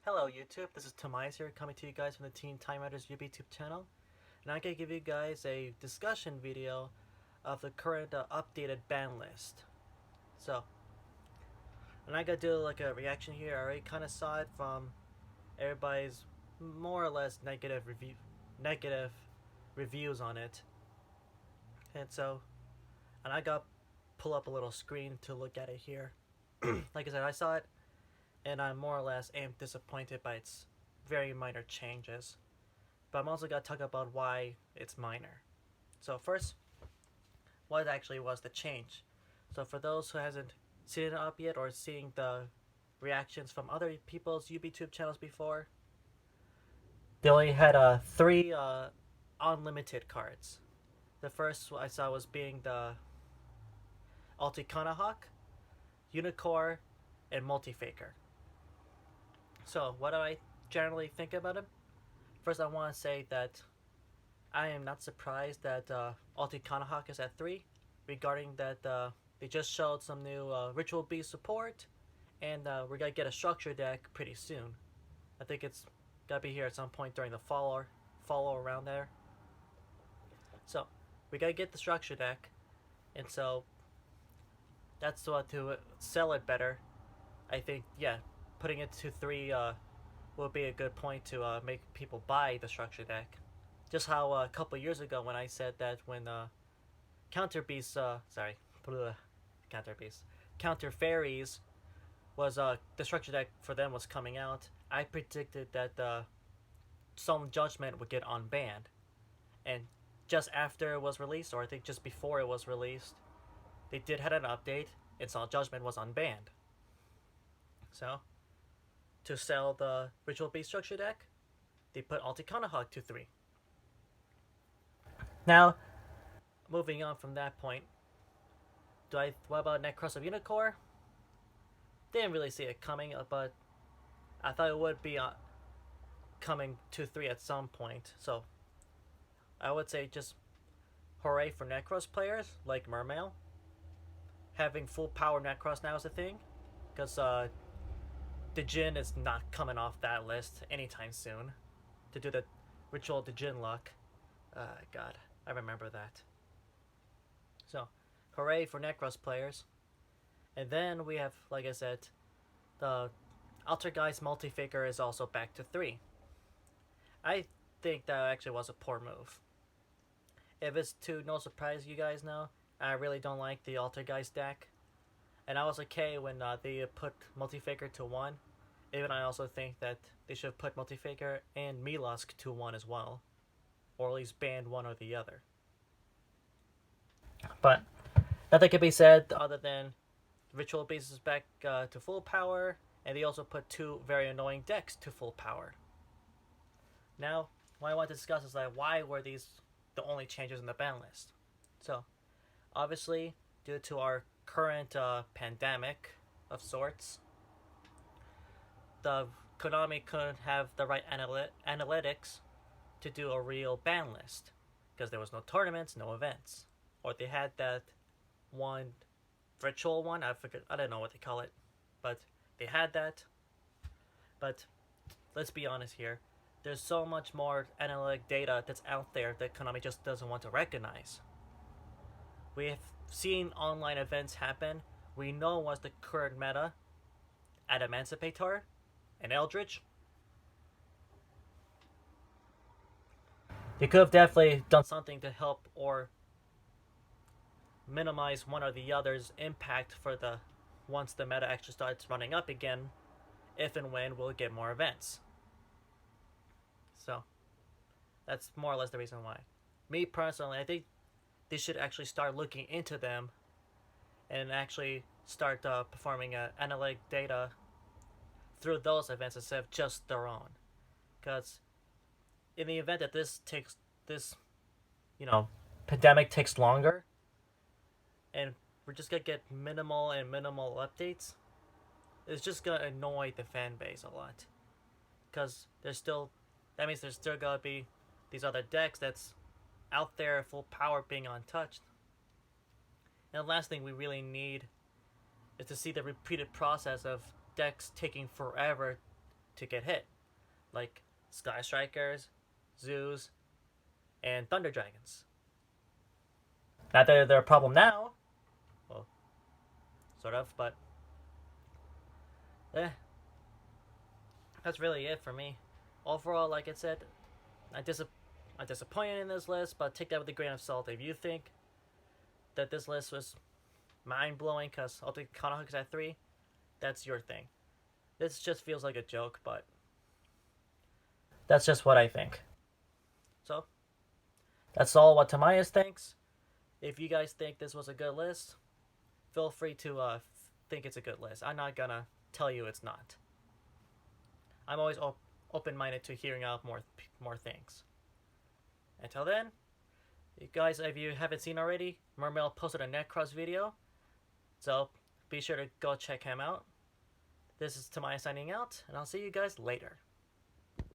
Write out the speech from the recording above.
Hello YouTube, this is Timaeus here coming to you guys from the Teen Time Riders YouTube channel, and I'm going to give you guys a discussion video of the current updated ban list. So, and I'm going to do like a reaction here. I already kind of saw it from everybody's more or less negative reviews on it. And I got to pull up a little screen to look at it here. Like I said, I saw it and I more or less am disappointed by its very minor changes. But I'm also going to talk about why it's minor. So first, what actually was the change? So for those who hasn't seen it up yet or seeing the reactions from other people's YouTube channels before, they only had three unlimited cards. The first I saw was being the Hawk, Unicorn, and Multi-Faker. So, what do I generally think about him? First, I want to say that I am not surprised that Hawk is at 3, regarding that they just showed some new Ritual Beast support, and we're going to get a structure deck pretty soon. I think it's got to be here at some point during the fall or around there. So, we got to get the structure deck, and so that's what to sell it better. I think, yeah, putting it to 3 will be a good point to make people buy the structure deck. Just how a couple years ago when I said that when Counter Fairies was the structure deck for them was coming out, I predicted that Solemn Judgment would get unbanned. And just after it was released, or I think just before it was released, they did had an update and Solemn Judgment was unbanned. So, to sell the Ritual Beast structure deck, they put Hawk to 3. Now, moving on from that point, what about Necros of Unicorn? Didn't really see it coming, but I thought it would be coming to 3 at some point. So, I would say just hooray for Necros players like Mermail. Having full power Necros now is a thing, because the Djinn is not coming off that list anytime soon to do the Ritual Djinn luck. God, I remember that. So, hooray for Necros players. And then we have, like I said, the Altergeist Multi-Faker is also back to 3. I think that actually was a poor move. If it's to no surprise you guys know, I really don't like the Altergeist deck. And I was okay when they put Multi-Faker to 1. Even I also think that they should have put Multi-Faker and Milosk to 1 as well. Or at least banned one or the other. But nothing can be said other than Ritual Beast is back to full power. And they also put 2 very annoying decks to full power. Now, what I want to discuss is like why were these the only changes in the ban list? So, obviously, due to our current pandemic of sorts, the Konami couldn't have the right analytics to do a real ban list because there was no tournaments, no events, or they had that one virtual one. I don't know what they call it, but they had that. But let's be honest here. There's so much more analytic data that's out there that Konami just doesn't want to recognize. We have seen online events happen. We know what's the current meta at Emancipator and Eldritch. They could have definitely done something to help or minimize one or the other's impact for the once the meta actually starts running up again, if and when we'll get more events. So, that's more or less the reason why. Me personally, I think they should actually start looking into them and actually start performing analytic data through those events instead of just their own. Because in the event that this pandemic takes longer, and we're just gonna get minimal updates, it's just gonna annoy the fan base a lot. Because that means there's still gonna be these other decks that's out there full power being untouched. And the last thing we really need is to see the repeated process of decks taking forever to get hit, like Sky Strikers, Zoos, and Thunder Dragons. Not that they're a problem now, well, sort of, but that's really it for me. Overall, like I said, I'm disappointed in this list, but take that with a grain of salt. If you think that this list was mind-blowing because Ultimate Konoha is at 3, that's your thing. This just feels like a joke, but that's just what I think. So, that's all what Timaeus thinks. If you guys think this was a good list, feel free to think it's a good list. I'm not gonna tell you it's not. I'm always open-minded to hearing out more things. Until then, you guys, if you haven't seen already, Mermail posted a Netcross video, so be sure to go check him out. This is Timaeus signing out, and I'll see you guys later.